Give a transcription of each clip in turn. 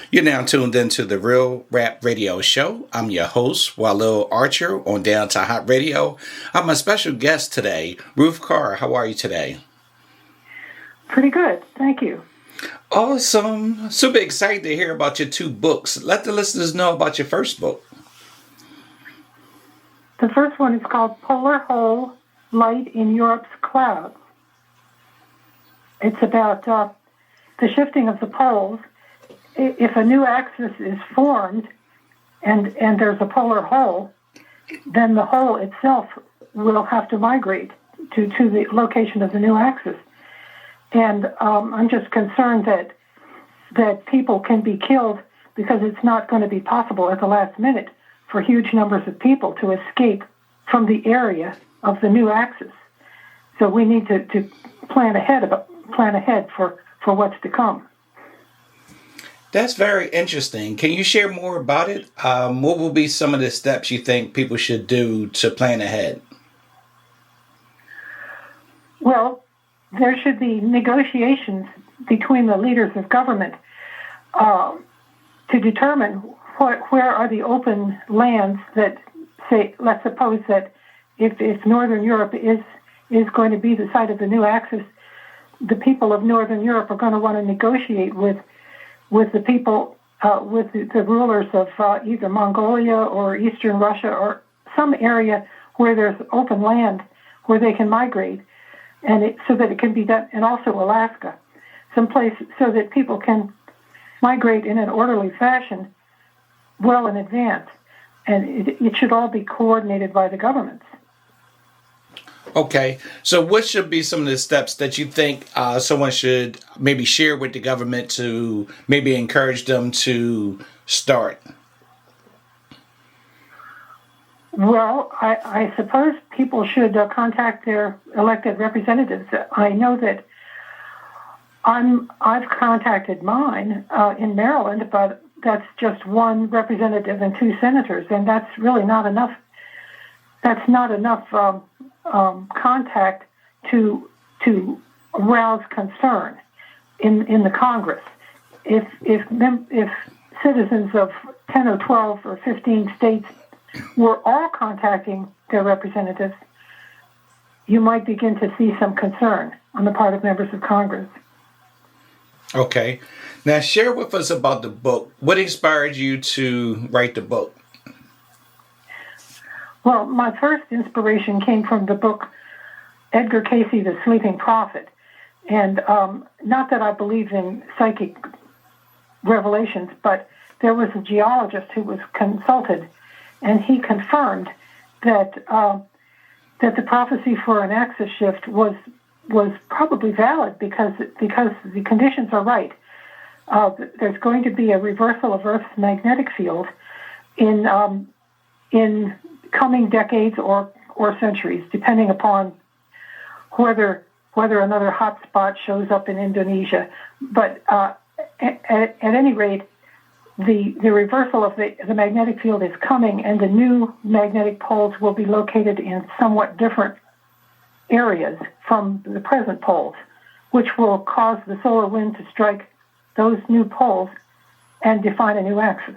You're now tuned into the Real Rap Radio Show. I'm your host, Walil Archer, on Down to Hott Radio. I'm a special guest today, Ruth Carr. How are you today? Pretty good, thank you. Awesome. Super excited to hear about your two books. Let the listeners know about your first book. The first one is called Polar Hole, Light in Europe's Clouds. It's about the shifting of the poles. If a new axis is formed and there's a polar hole, then the hole itself will have to migrate to the location of the new axis. And I'm just concerned that people can be killed because it's not going to be possible at the last minute for huge numbers of people to escape from the area of the new axis. So we need to plan ahead for what's to come. That's very interesting. Can you share more about it? What will be some of the steps you think people should do to plan ahead? Well, there should be negotiations between the leaders of government to determine where are the open lands that, say, let's suppose that if Northern Europe is going to be the site of the new axis, the people of Northern Europe are going to want to negotiate with the people, with the rulers of either Mongolia or Eastern Russia or some area where there's open land where they can migrate, and so that it can be done, and also Alaska, someplace so that people can migrate in an orderly fashion well in advance, and it should all be coordinated by the governments. Okay, so what should be some of the steps that you think someone should maybe share with the government to maybe encourage them to start? Well, I suppose people should contact their elected representatives. I know that I've contacted mine in Maryland, but that's just one representative and two senators, and that's really not enough. That's not enough contact to arouse concern in the Congress. If citizens of 10 or 12 or 15 states were all contacting their representatives, you might begin to see some concern on the part of members of Congress. Okay. Now share with us about the book. What inspired you to write the book? Well, my first inspiration came from the book Edgar Cayce, The Sleeping Prophet. And not that I believe in psychic revelations, but there was a geologist who was consulted, and he confirmed that the prophecy for an axis shift was probably valid because the conditions are right. There's going to be a reversal of Earth's magnetic field in coming decades or centuries, depending upon whether another hot spot shows up in Indonesia. But at any rate, the reversal of the magnetic field is coming, and the new magnetic poles will be located in somewhat different areas from the present poles, which will cause the solar wind to strike those new poles and define a new axis.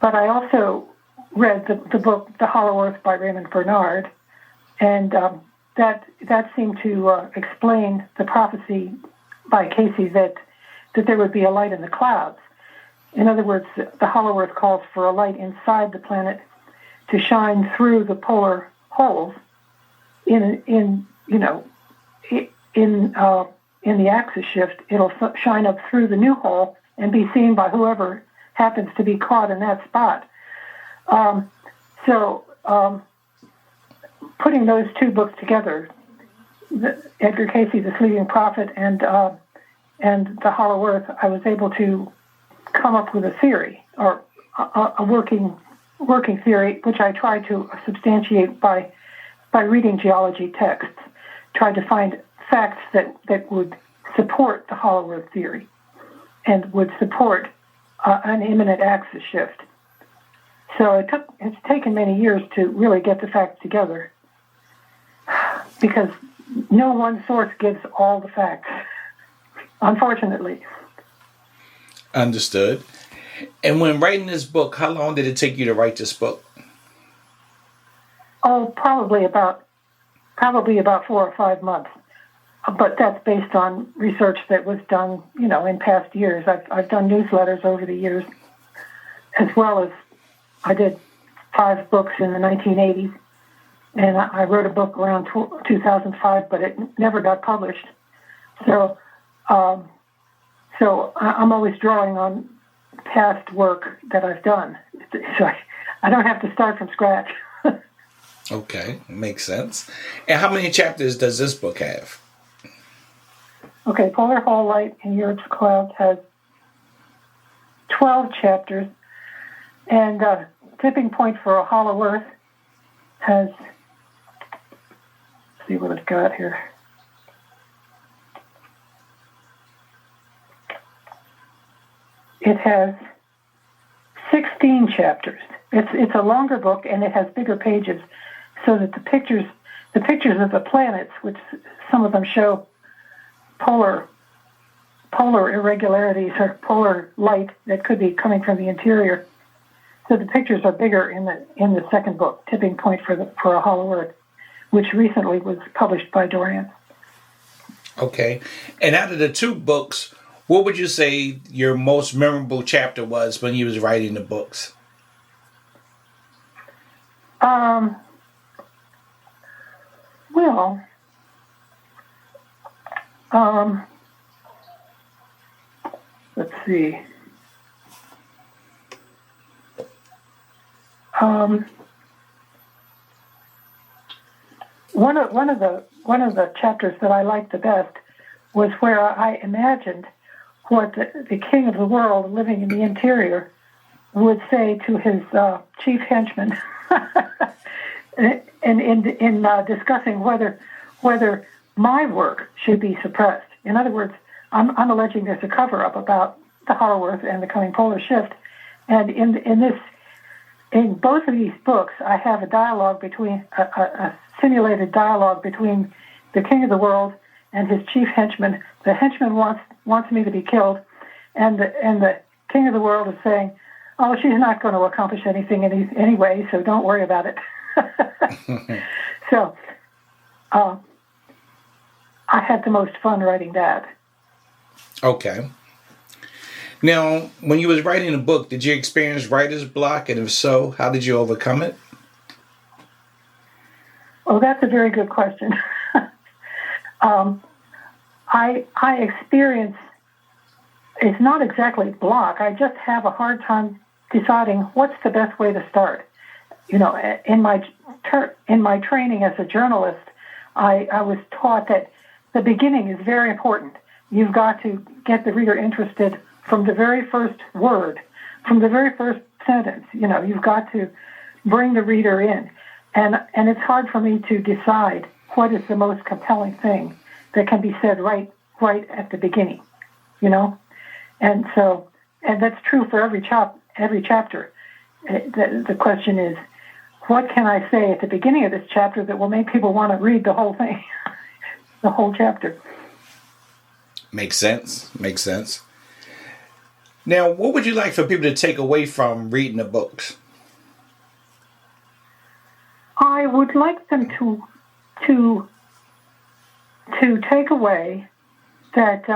But I also read the book The Hollow Earth by Raymond Bernard, and that seemed to explain the prophecy by Cayce that there would be a light in the clouds. In other words, the Hollow Earth calls for a light inside the planet to shine through the polar holes in the axis shift. It'll shine up through the new hole and be seen by whoever happens to be caught in that spot. Putting those two books together, Edgar Cayce, The Sleeping Prophet, and The Hollow Earth, I was able to come up with a theory, or a working theory, which I tried to substantiate by reading geology texts, tried to find facts that would support the Hollow Earth theory and would support an imminent axis shift. So it's taken many years to really get the facts together, because no one source gives all the facts. unfortunately. Understood. And when writing this book, how long did it take you to write this book? Oh, probably about 4 or 5 months. But that's based on research that was done, in past years. I've done newsletters over the years, as well as I did 5 books in the 1980s, and I wrote a book around 2005, but it never got published. So I'm always drawing on past work that I've done, so I don't have to start from scratch. Okay, makes sense. And how many chapters does this book have? Okay, Polar Hole Light in Europe's Clouds has 12 chapters, and Tipping Point for a Hollow Earth has, let's see what it's got here. It has 16 chapters. It's a longer book, and it has bigger pages, so that the pictures of the planets, which some of them show polar irregularities or polar light that could be coming from the interior. So the pictures are bigger in the second book, Tipping Point for a Hollow Earth, which recently was published by Dorian. Okay. And out of the 2 books, what would you say your most memorable chapter was when you was writing the books? Let's see. One of the chapters that I liked the best was where I imagined what the king of the world living in the interior would say to his chief henchman, and in discussing whether my work should be suppressed. In other words, I'm alleging there's a cover-up about the Hollow Earth and the coming polar shift, and in both of these books, I have a dialogue between a simulated dialogue between the king of the world and his chief henchman. The henchman wants me to be killed, and the king of the world is saying, "Oh, she's not going to accomplish anything anyway, so don't worry about it." So, I had the most fun writing that. Okay. Now, when you was writing a book, did you experience writer's block? And if so, how did you overcome it? Oh, that's a very good question. I experience, it's not exactly block. I just have a hard time deciding what's the best way to start. In my training as a journalist, I was taught that the beginning is very important. You've got to get the reader interested from the very first word, from the very first sentence. You've got to bring the reader in. And it's hard for me to decide what is the most compelling thing that can be said right at the beginning, And that's true for every chapter. The question is, what can I say at the beginning of this chapter that will make people want to read the whole thing, the whole chapter? Makes sense. Now, what would you like for people to take away from reading the books? I would like them to take away that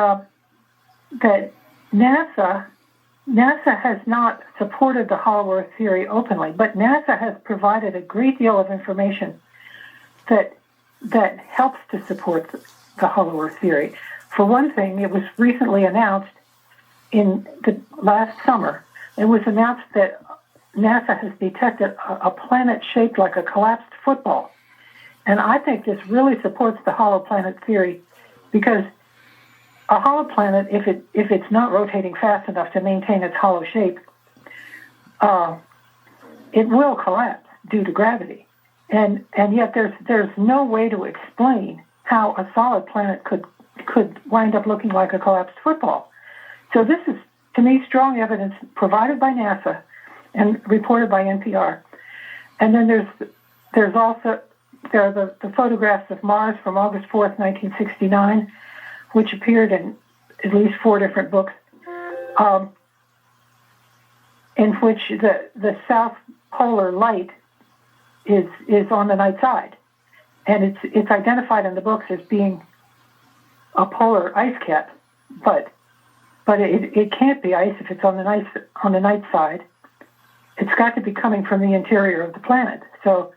that NASA has not supported the Hollow Earth theory openly, but NASA has provided a great deal of information that helps to support the Hollow Earth theory. For one thing, it was recently announced in the last summer. It was announced that NASA has detected a planet shaped like a collapsed football. And I think this really supports the hollow planet theory, because a hollow planet, if it's not rotating fast enough to maintain its hollow shape, it will collapse due to gravity. And yet there's no way to explain how a solid planet could wind up looking like a collapsed football. So this is, to me, strong evidence provided by NASA and reported by NPR. And then there are the photographs of Mars from August 4th, 1969, which appeared in at least 4 different books, in which the south polar light is on the night side, and it's identified in the books as being a polar ice cap, but it can't be ice if it's on the night side. It's got to be coming from the interior of the planet. So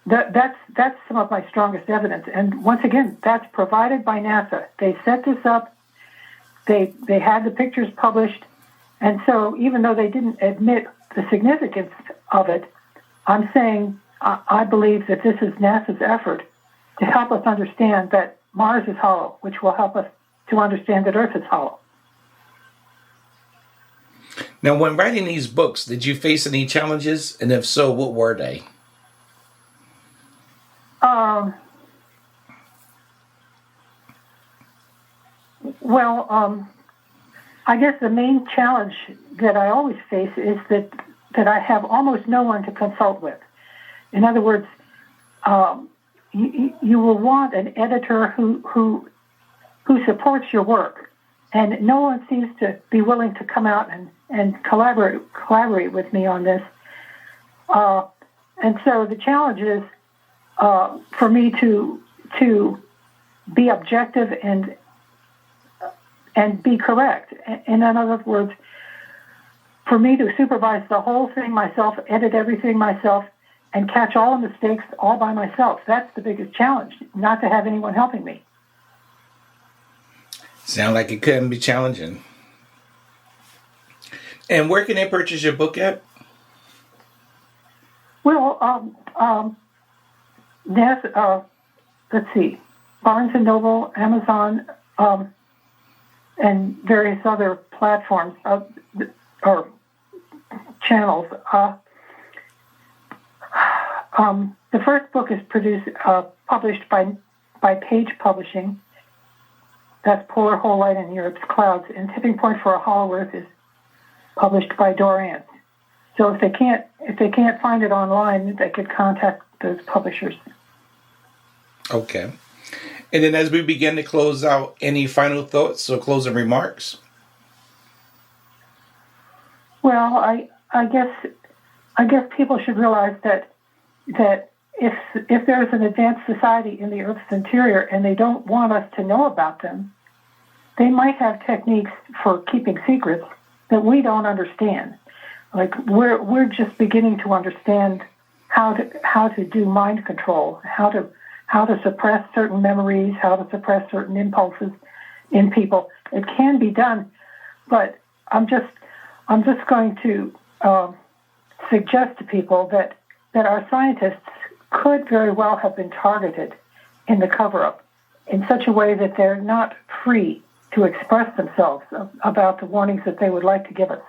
that's some of my strongest evidence. And once again, that's provided by NASA. They set this up. They had the pictures published. And so even though they didn't admit the significance of it, I'm saying I believe that this is NASA's effort to help us understand that Mars is hollow, which will help us to understand that Earth is hollow. Now, when writing these books, did you face any challenges? And if so, what were they? I guess the main challenge that I always face is that I have almost no one to consult with. In other words, you will want an editor who supports your work, and no one seems to be willing to come out and collaborate with me on this. And so the challenge is for me to be objective and be correct. In other words, for me to supervise the whole thing myself, edit everything myself, and catch all the mistakes all by myself. That's the biggest challenge, not to have anyone helping me. Sound like it couldn't be challenging. And where can they purchase your book at? Well, let's see, Barnes & Noble, Amazon, and various other platforms or channels. The first book is published by Page Publishing. That's Polar Whole Light in Europe's Clouds, and Tipping Point for a Hollow Earth is published by Doran. So if they can't find it online, they could contact those publishers. Okay. And then as we begin to close out, any final thoughts or closing remarks? Well, I guess people should realize that if there's an advanced society in the Earth's interior and they don't want us to know about them, they might have techniques for keeping secrets that we don't understand. Like we're just beginning to understand how to do mind control, how to suppress certain memories, how to suppress certain impulses in people. It can be done, but I'm just going to suggest to people that our scientists could very well have been targeted in the cover-up in such a way that they're not free to express themselves about the warnings that they would like to give us.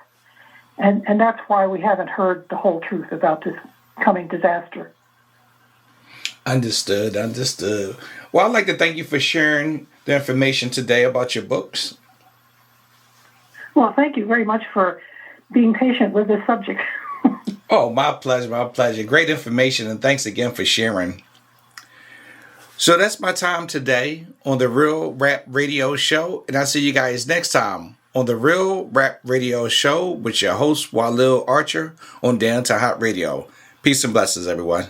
And that's why we haven't heard the whole truth about this coming disaster. Understood. Well, I'd like to thank you for sharing the information today about your books. Well, thank you very much for being patient with this subject. Oh, my pleasure. Great information, and thanks again for sharing. So that's my time today on the Real Rap Radio Show, and I'll see you guys next time on the Real Rap Radio Show with your host, Walil Archer, on Down to Hott Radio. Peace and blessings, everyone.